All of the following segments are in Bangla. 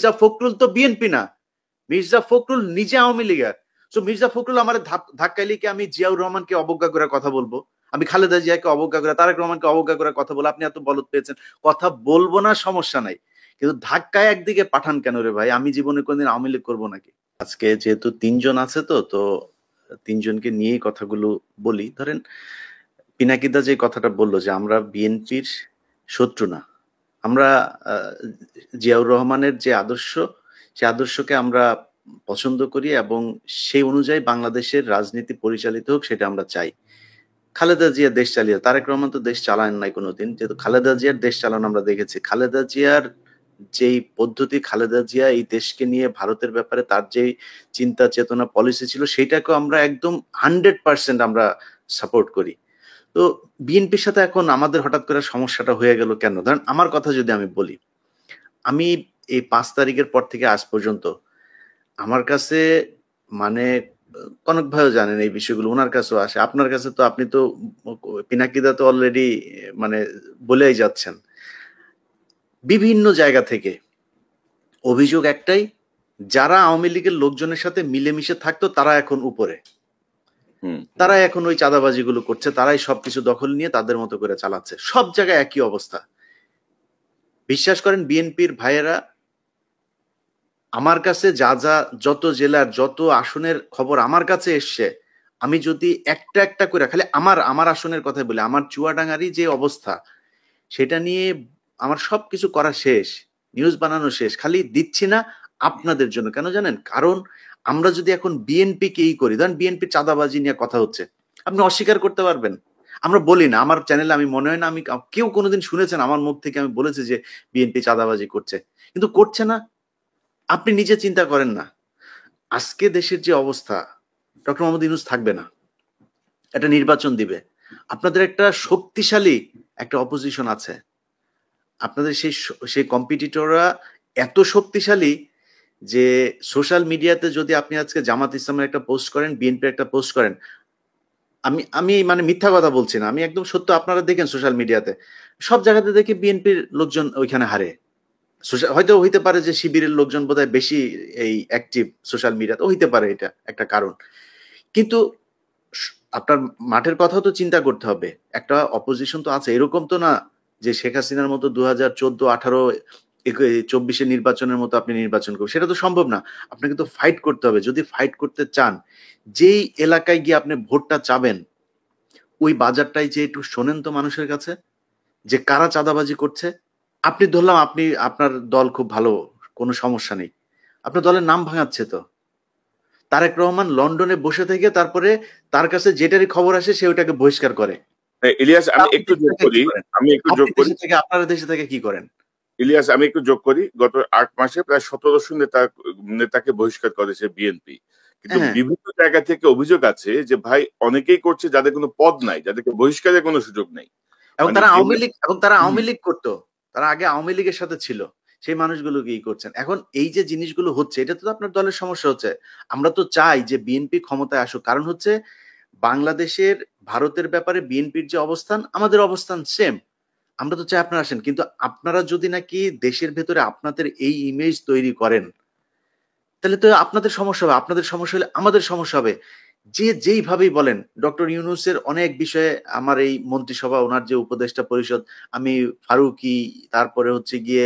মির্জা ফখরুল তো বিএনপি না, মির্জা ফখরুল নিজে আওয়ামী লীগের। তো মির্জা ফখরুল আমার ধাক্কাইলে কি আমি জিয়াউর রহমানকে অবজ্ঞা করে কথা বলবো? আমি খালেদা জিয়াকে অবজ্ঞা করে, তারেক রহমানকে অবজ্ঞা করে কথা বলবো? আপনি এত বলদ পেয়েছেন, কথা বলবো না, সমস্যা নাই, কিন্তু ধাক্কায় একদিকে পাঠান কেন রে ভাই? আমি জীবনে কোনদিন আওয়ামী লীগ করবো নাকি? আজকে যেহেতু তিনজন আছে, তো তিনজনকে নিয়েই কথাগুলো বলি। ধরেন পিনাকিদা যে কথাটা বললো যে আমরা বিএনপির শত্রু না, আমরা জিয়াউর রহমানের যে আদর্শ, সে আদর্শকে আমরা পছন্দ করি এবং সেই অনুযায়ী বাংলাদেশের রাজনীতি পরিচালিত হোক, সেটা আমরা চাই। খালেদা জিয়া দেশ চালিয়ে, তারেক রহমান তো দেশ চালান নাই কোনোদিন, যেহেতু খালেদা জিয়ার দেশ চালানো আমরা দেখেছি। খালেদা জিয়ার যেই পদ্ধতি, খালেদা জিয়া এই দেশকে নিয়ে ভারতের ব্যাপারে তার যেই চিন্তা চেতনা পলিসি ছিল, সেটাকেও আমরা একদম 100% আমরা সাপোর্ট করি। তো বিএনপির সাথে এখন আমাদের হঠাৎ করে সমস্যাটা হয়ে গেল কেন? ধরেন আমার কথা যদি আমি বলি, আমি এই 5 তারিখের পর থেকে আজ পর্যন্ত আমার কাছে মানে কনক ভাইও জানেন এই বিষয়গুলো, ওনার কাছেও আসে, আপনার কাছে তো, আপনি তো পিনাকিদা তো অলরেডি মানে বলেই যাচ্ছেন, বিভিন্ন জায়গা থেকে অভিযোগ একটাই, যারা আওয়ামী লীগের লোকজনের সাথে মিলেমিশে থাকতো তারা এখন উপরে, তারা এখন ওই চাঁদাবাজিগুলো করছে, তারাই সবকিছু দখল নিয়ে তাদের মতো করে চালাচ্ছে। সব জায়গায় একই অবস্থা। বিশ্বাস করেন বিএনপির ভাইয়েরা, আমার কাছে যত জেলার যত আসনের খবর আমার কাছে এসছে, আমি যদি একটা একটা করে খালি আমার আসনের কথা বলি, আমার চুয়াডাঙ্গারই যে অবস্থা, সেটা নিয়ে আমার সবকিছু করা শেষ, নিউজ বানানো শেষ, খালি দিচ্ছি না আপনাদের জন্য। কেন জানেন? কারণ আমরা যদি এখন বিএনপি কেই করি, ধরেন বিএনপি চাঁদাবাজি নিয়ে কথা হচ্ছে, আপনি অস্বীকার করতে পারবেন? আমরা বলি না, আমার চ্যানেলে আমি মনে হয় না আমি কেউ কোনোদিন শুনেছেন আমার মুখ থেকে আমি বলেছি যে বিএনপি চাঁদাবাজি করছে, কিন্তু করছে না। আপনি নিজে চিন্তা করেন না, আজকে দেশের যে অবস্থা, ডক্টর মোহাম্মদ ইউনূস থাকবে না, একটা নির্বাচন দিবে, আপনাদের একটা শক্তিশালী একটা অপোজিশন আছে, আপনাদের সেই কম্পিটিটররা এত শক্তিশালী যে সোশ্যাল মিডিয়াতে যদি আপনি আজকে জামাত ইসলামের একটা পোস্ট করেন, বিএনপির একটা পোস্ট করেন, আমি আমি মানে মিথ্যা কথা বলছি না, আমি একদম সত্য, আপনারা দেখেন সোশ্যাল মিডিয়াতে সব জায়গাতে দেখি বিএনপির লোকজন ওইখানে হারে। হয়তো হইতে পারে যে শিবিরের লোকজন বোধহয় বেশি এই অ্যাক্টিভ সোশ্যাল মিডিয়াতে, হইতে পারে, এটা একটা কারণ। কিন্তু আপনার মাঠের কথাও তো চিন্তা করতে হবে, একটা অপোজিশন তো আছে, এরকম তো না যে শেখ হাসিনার মতো 2014, 18, 24 নির্বাচনের মতো আপনি নির্বাচন করবেন, সেটা তো সম্ভব না। আপনাকে তো ফাইট করতে হবে। যদি ফাইট করতে চান, যেই এলাকায় গিয়ে আপনি ভোটটা চাবেন, ওই বাজারটাই যে একটু শোনেন তো মানুষের কাছে, যে কারা চাঁদাবাজি করছে। আপনি ধরলাম আপনার দল খুব ভালো, কোনো সমস্যা নেই, আপনার দলের নাম ভাঙাচ্ছে তো তারেক রহমান লন্ডনে বসে থেকে, তারপরে তার কাছে যেটারই খবর আসে সে ওটাকে বহিষ্কার করে। ইলিয়াস আমি একটু যোগ করি, আপনারা দেশে থেকে কি করেন? ইলিয়াস আমি একটু যোগ করি, গত 8 মাসে প্রায় 1700 নেতাকে বহিষ্কার করেছে বিএনপি। কিন্তু বিভিন্ন জায়গা থেকে অভিযোগ আছে যে ভাই অনেকেই করছে যাদের কোনো পদ নাই, যাদেরকে বহিষ্কারের কোনো সুযোগ নাই, এবং তারা আওয়ামী লীগ করতো, তারা আগে আওয়ামী লীগের সাথে ছিল, সেই মানুষগুলোকে করছেন। এখন এই যে জিনিসগুলো হচ্ছে, এটা তো আপনার দলের সমস্যা হচ্ছে। আমরা তো চাই যে বিএনপি ক্ষমতায় আসুক, কারণ হচ্ছে বাংলাদেশের ভারতের ব্যাপারে বিএনপির যে অবস্থান, আমাদের অবস্থান সেম। আমরা তো চাই আপনারা আসেন, কিন্তু আপনারা যদি নাকি দেশের ভেতরে আপনাদের এই ইমেজ তৈরি করেন, তাহলে তো আপনাদের সমস্যা হবে, আপনাদের সমস্যা হলে আমাদের সমস্যা হবে। যে যেইভাবেই বলেন, ডক্টর ইউনূসের অনেক বিষয়ে আমার এই মন্ত্রিসভা, ওনার যে উপদেষ্টা পরিষদ, আমি ফারুকি, তারপরে হচ্ছে গিয়ে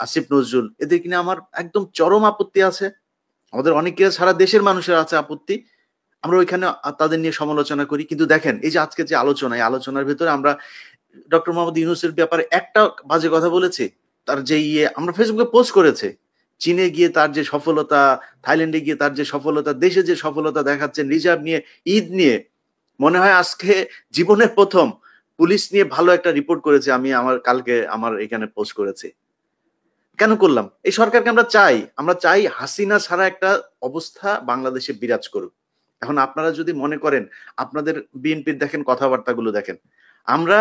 আসিফ নজরুল, এদের কিনা আমার একদম চরম আপত্তি আছে। আমাদের অনেকের, সারা দেশের মানুষের আছে আপত্তি, আমরা ওইখানে তাদের নিয়ে সমালোচনা করি। কিন্তু দেখেন এই যে আজকে যে আলোচনা, এই আলোচনার ভিতরে আমরা ডক্টর মোহাম্মদ ইউনূসের ব্যাপারে একটা বাজে কথা বলেছি? তার যে আমরা ফেসবুকে পোস্ট করেছে, চীনে গিয়ে তার যে সফলতা, থাইল্যান্ডে গিয়ে তার যে সফলতা, দেশে যে সফলতা দেখাচ্ছেন, রিজার্ভ নিয়ে, ঈদ নিয়ে, মনে হয় আজকে জীবনের প্রথম পুলিশ নিয়ে ভালো একটা রিপোর্ট করেছে। আমি কালকে আমার এখানে পোস্ট করেছি। কেন করলাম? এই সরকারকে আমরা চাই হাসিনা ছাড়া একটা অবস্থা বাংলাদেশে বিরাজ করুক। এখন আপনারা যদি মনে করেন, আপনাদের বিএনপির দেখেন কথাবার্তাগুলো দেখেন, আমরা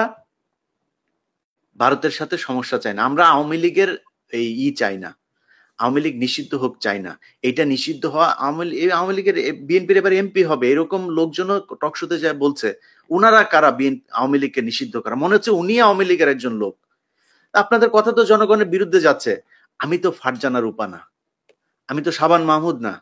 ভারতের সাথে সমস্যা চাই না, আমরা আওয়ামী লীগের এই চাই না, আওয়ামী লীগ নিষিদ্ধ হোক চাই না। এটা নিষিদ্ধ হওয়া, আওয়ামী লীগের বিএনপির এবার এমপি হবে, এরকম লোকজনও টকশোতে যায় বলছে। উনারা কারা আওয়ামী লীগকে নিষিদ্ধ করা? মনে হচ্ছে উনি আওয়ামী লীগের একজন লোক। আপনাদের কথা তো জনগণের বিরুদ্ধে যাচ্ছে। আমি তো ফারজানা রূপা না, আমি তো শাবান মাহমুদ না,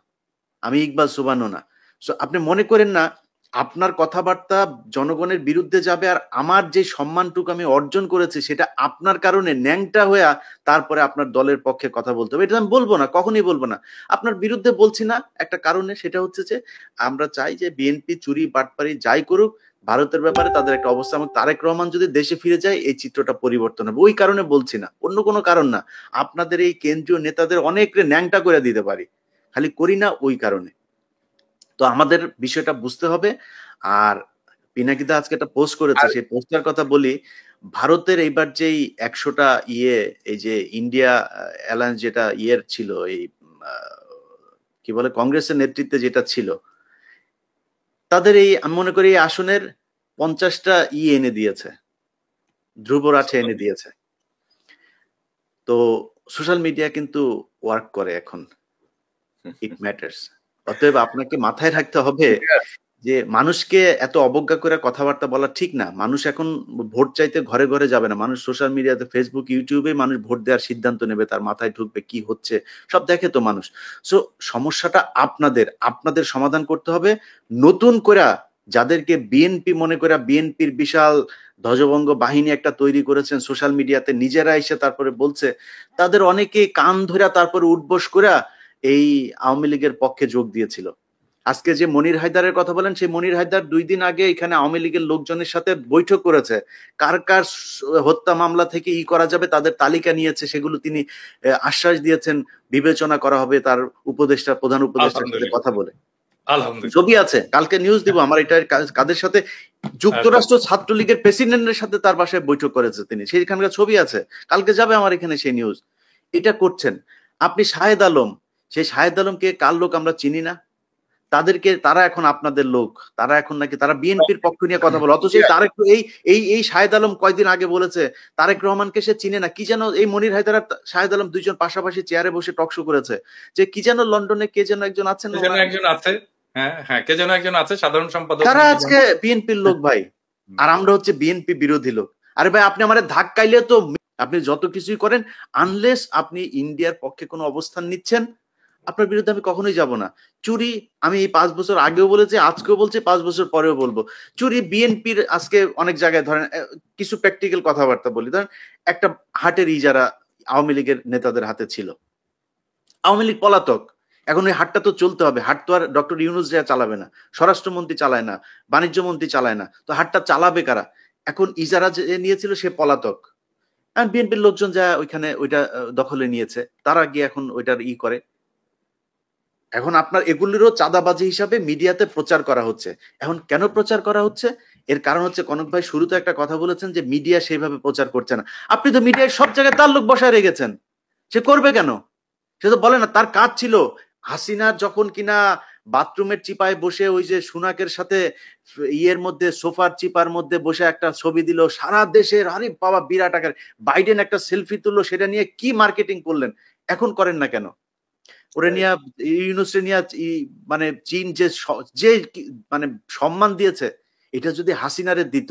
আমি ইকবাল সুবানো না। সো আপনি মনে করেন না আপনার কথাবার্তা জনগণের বিরুদ্ধে যাবে, আর আমার যে সম্মানটুকু আমি অর্জন করেছি সেটা আপনার কারণে ন্যাংটা হয়ে তারপরে আপনার দলের পক্ষে কথা বলতে হবে, এটা আমি বলবো না, কখনোই বলবো না। আপনার বিরুদ্ধে বলছি না একটা কারণে, সেটা হচ্ছে যে আমরা চাই যে বিএনপি চুরি বাটপারি যাই করুক, ভারতের ব্যাপারে তাদের একটা অবস্থা, এবং তারেক রহমান যদি দেশে ফিরে যায় এই চিত্রটা পরিবর্তন হবে, ওই কারণে বলছি না, অন্য কোনো কারণ না। আপনাদের এই কেন্দ্রীয় নেতাদের অনেক ন্যাংটা করে দিতে পারি, খালি করি না ওই কারণে। তো আমাদের বিষয়টা বুঝতে হবে। আর পিনাকিদা আজকে একটা পোস্ট করেছে, সেই পোস্টার কথা বলি। ভারতের এইবার যেই 100টা এই যে ইন্ডিয়া অ্যালায়েন্স যেটা ছিল, এই কি বলে কংগ্রেসের নেতৃত্বে যেটা ছিল, তাদের এই আমি মনে করি এই আসনের 50টা এনে দিয়েছে, ধ্রুবরাঠে এনে দিয়েছে। তো সোশ্যাল মিডিয়া কিন্তু ওয়ার্ক করে এখন, ইট ম্যাটার্স। অতএব আপনাকে মাথায় রাখতে হবে যে মানুষকে এত অবজ্ঞা করে কথাবার্তা বলা ঠিক না। মানুষ এখন ভোট চাইতে ঘরে ঘরে যাবে না, মানুষ সোশ্যাল মিডিয়াতে, ফেসবুক, ইউটিউবে মানুষ ভোট দেওয়ার সিদ্ধান্ত নেবে, তার মাথায় ঢুকবে কি হচ্ছে সব দেখে তো মানুষ। সো সমস্যাটা আপনাদের সমাধান করতে হবে। নতুন করে যাদেরকে বিএনপি মনে করে, বিএনপির বিশাল ধ্বজভঙ্গ বাহিনী একটা তৈরি করেছেন সোশ্যাল মিডিয়াতে, নিজেরা এসে তারপরে বলছে, তাদের অনেকে কান ধরে তারপরে উঠবোস করে এই আওয়ামী লীগের পক্ষে যোগ দিয়েছিল। আজকে যে মনির হায়দারের কথা বলেন, সেই মনির হায়দার 2 দিন আগে এখানে আওয়ামী লীগের লোকজনের সাথে বৈঠক করেছে, কার কার হত্যা মামলা থেকে করা যাবে তাদের তালিকা নিয়েছে, সেগুলো তিনি আশ্বাস দিয়েছেন বিবেচনা করা হবে তার উপদেষ্টা, প্রধান উপদেষ্টার সাথে কথা বলে। ছবি আছে, কালকে নিউজ দিব আমার, এটা কাদের সাথে, যুক্তরাষ্ট্র ছাত্রলীগের প্রেসিডেন্টের সাথে তার বাসায় বৈঠক করেছে তিনি, সেইখানকার ছবি আছে, কালকে যাবে আমার এখানে সেই নিউজ। এটা করছেন আপনি। শাহেদ আলম, সেই শাহেদ আলমকে কার লোক আমরা চিনি না, তারা এখন আপনাদের লোক, তারা এখন নাকি তারা বিএনপির পক্ষ নিয়ে কথা বলে, অথচ তারেক এই শাহেদ আলম কয়েকদিন আগে বলেছে তারেক রহমানকে সে চিনে না। কি যেন এই মনির হায়দার আর শাহেদ আলম দুইজন পাশাপাশি চেয়ারে বসে টকশো করেছে, যে কি যেন লন্ডনে কে যেন একজন আছেন, কে যেন একজন আছে সাধারণ সম্পাদক, তারা আজকে বিএনপির লোক ভাই, আর আমরা হচ্ছে বিএনপি বিরোধী লোক। আরে ভাই আপনি আমাদের ধাক্কাইলে তো, আপনি যত কিছুই করেন, আনলেস আপনি ইন্ডিয়ার পক্ষে কোনো অবস্থান নিচ্ছেন, আপনার বিরুদ্ধে আমি কখনোই যাব না। চুরি আমি এই 5 বছর আগেও বলেছি, আজকেও বলছি, 5 বছর পরেও বলবো। চুরি বিএনপির আজকে অনেক জায়গায়, ধরেন কিছু প্র্যাকটিক্যাল কথাবার্তা বলি, ধরেন একটা হাটের ইজারা আওয়ামী লীগের নেতাদের হাতে ছিল, আওয়ামী লীগ পলাতক, এখন ওই হাটটা তো চলতে হবে, হাট তো আর ডক্টর ইউনূস চালাবে না, স্বরাষ্ট্রমন্ত্রী চালায় না, বাণিজ্য মন্ত্রী চালায় না, তো হাটটা চালাবে কারা? এখন ইজারা যে নিয়েছিল সে পলাতক, আর বিএনপির লোকজন যা ওইখানে ওইটা দখলে নিয়েছে, তারা গিয়ে এখন ওইটার করে। এখন আপনার এগুলিরও চাঁদাবাজি হিসাবে মিডিয়াতে প্রচার করা হচ্ছে। এখন কেন প্রচার করা হচ্ছে? এর কারণ হচ্ছে, কনক ভাই শুরুতে একটা কথা বলেছেন যে মিডিয়া সেইভাবে প্রচার করছে না। আপনি তো মিডিয়ায় সব জায়গায় তার লোক বসায় রেখেছেন, সে করবে কেন? সে তো বলে না, তার কাজ ছিল হাসিনার যখন কিনা বাথরুমের চিপায় বসে ওই যে সুনাকের সাথে মধ্যে, সোফার চিপার মধ্যে বসে একটা ছবি দিল, সারা দেশের আরে বাবা বিরাট আকার, বাইডেন একটা সেলফি তুললো, সেটা নিয়ে কি মার্কেটিং করলেন, এখন করেন না কেন? ওরে নিয়ে ইউনূসে নিয়ে মানে চীন যে মানে সম্মান দিয়েছে, এটা যদি হাসিনারে দিত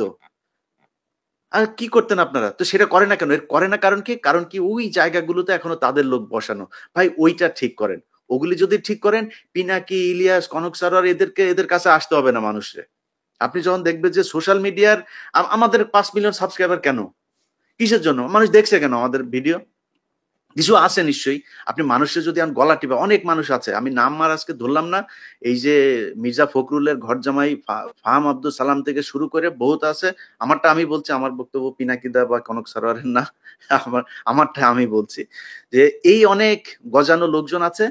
আর কি করতেন আপনারা? তো সেটা করে না কেন? এর করে না কারণ কি? কারণ কি ওই জায়গাগুলোতে এখনো তাদের লোক বসানো। ভাই ওইটা ঠিক করেন, ওগুলি যদি ঠিক করেন, পিনাকি, ইলিয়াস, কনক সারোয়ার এদের কাছে আসতে হবে না মানুষের। আপনি যখন দেখবেন যে সোশ্যাল মিডিয়ার আমাদের 5 মিলিয়ন সাবস্ক্রাইবার কেন, কিসের জন্য? মানুষ দেখছে কেন আমাদের ভিডিও? কিছু আছে নিশ্চয়ই। আপনি মানুষের যদি গলা টিপে, অনেক মানুষ আছে, আমি নাম আর আজকে ধরলাম না, এই যে মির্জা ফখরুলের ঘর জামাই ফাহাম আব্দুল সালাম থেকে শুরু করে বহুত আছে। আমারটা আমি বলছি, আমার বক্তব্য পিনাকিদা বা কনক সারোয়ারের না, আমারটা আমি বলছি যে এই অনেক গজানো লোকজন আছে,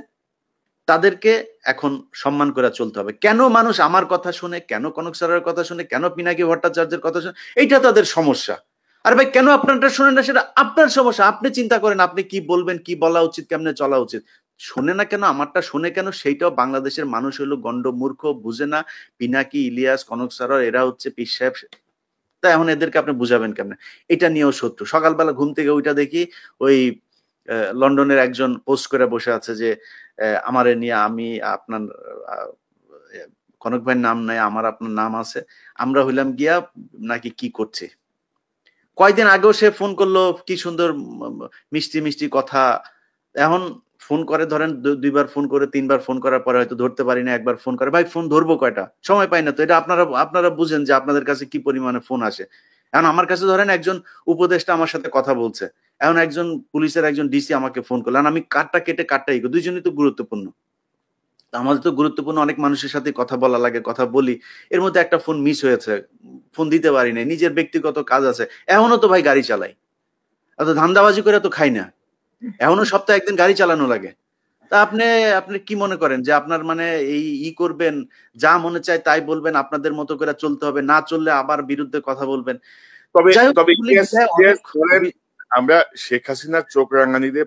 তাদেরকে এখন সম্মান করে চলতে হবে। কেন মানুষ আমার কথা শুনে, কেন কনক সারোয়ারের কথা শুনে, কেন পিনাকি ভট্টাচার্যের কথা শুনে, এইটা তাদের সমস্যা। আর ভাই কেন আপনারটা শোনেন না, সেটা আপনার সমস্যা। আপনি চিন্তা করেন আপনি কি বলবেন, কি বলা উচিত, কেমনে চলা উচিত। শোনে না কেন, আমারটা শোনে কেন, সেইটাও বাংলাদেশের মানুষ হলো গন্ড মূর্খ, বুঝে না। পিনাকি, ইলিয়াস, কনক সারোয়ার এরা হচ্ছে পীর সাহেব, তা এখন এদেরকে আপনি বুঝাবেন কেমনে? এটা নিয়েও শত্রু। সকালবেলা ঘুম থেকে ওইটা দেখি, ওই লন্ডনের একজন পোস্ট করে বসে আছে যে আমারে নিয়ে, আমি আপনার কনক ভাইয়ের নাম নাই, আমার আপনার নাম আছে, আমরা হইলাম গিয়া নাকি কি করছি। কয়েকদিন আগেও সে ফোন করলো, কি সুন্দর মিষ্টি মিষ্টি কথা, এখন ফোন করে ধরেন 2বার ফোন করে 3বার ফোন করার পরে হয়তো ধরতে পারি না, একবার ফোন করে ভাই ফোন ধরবো কয়টা, সময় পাই না তো। এটা আপনারা বুঝেন যে আপনাদের কাছে কি পরিমাণে ফোন আসে। এখন আমার কাছে ধরেন একজন উপদেষ্টা আমার সাথে কথা বলছে, এখন একজন পুলিশের একজন ডিসি আমাকে ফোন করলেন, আমি কাটটা কেটে কাটটা দুইজনই তো গুরুত্বপূর্ণ। আমাদের তো গুরুত্বপূর্ণ অনেক মানুষের সাথে কথা বলা লাগে, কথা বলি, এর মধ্যে একটা ফোন মিস হয়েছে, ফোন দিতে পারি না, নিজের ব্যক্তিগত কাজ আছে, এখনো তো ভাই গাড়ি চালাই, অত ধান্দাবাজি করে তো খাই না, এখনো সপ্তাহে একদিন গাড়ি চালানো লাগে। তা আপনি কি মনে করেন যে আপনার মানে এই করবেন, যা মনে চায় তাই বলবেন, আপনাদের মতো করে চলতে হবে, না চললে আবার বিরুদ্ধে কথা বলবেন? তবে আমরা শেখ হাসিনার চোখ রাঙানি দিয়ে